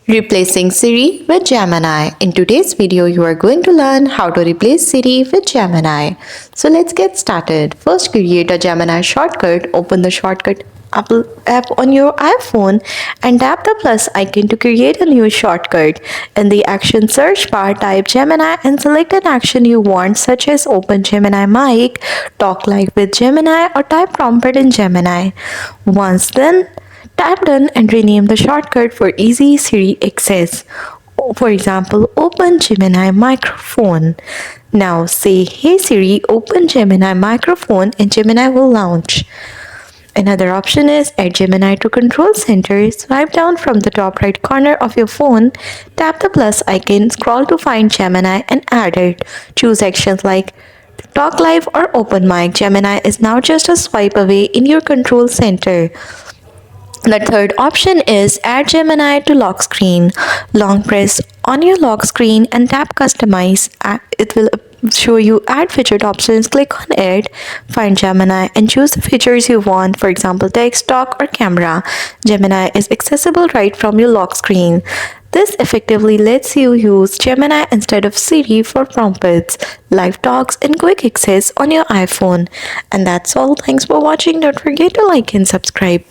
Replacing Siri with Gemini. In today's video, you are going to learn how to replace Siri with Gemini. So let's get started. First, create a Gemini shortcut. Open the shortcut app on your iPhone and tap the plus icon to create a new shortcut. In the action search bar, type Gemini and select an action you want, such as open Gemini mic, talk live with Gemini, or type prompted in Gemini. Once done, tap done and rename the shortcut for easy Siri access. For example, open Gemini microphone. Now say, "Hey Siri, open Gemini microphone," and Gemini will launch. Another option is add Gemini to control center. Swipe down from the top right corner of your phone, tap the plus icon, scroll to find Gemini and add it. Choose actions like talk live or open mic. Gemini is now just a swipe away in your control center. The third option is add Gemini to lock screen. Long press on your lock screen and tap customize. It will show you add widget options. Click on it, find Gemini and choose the features you want, for example text, talk or camera. Gemini is accessible right from your lock screen. This effectively lets you use Gemini instead of Siri for prompts, live talks and quick access on your iPhone. And that's all. Thanks for watching. Don't forget to like and subscribe.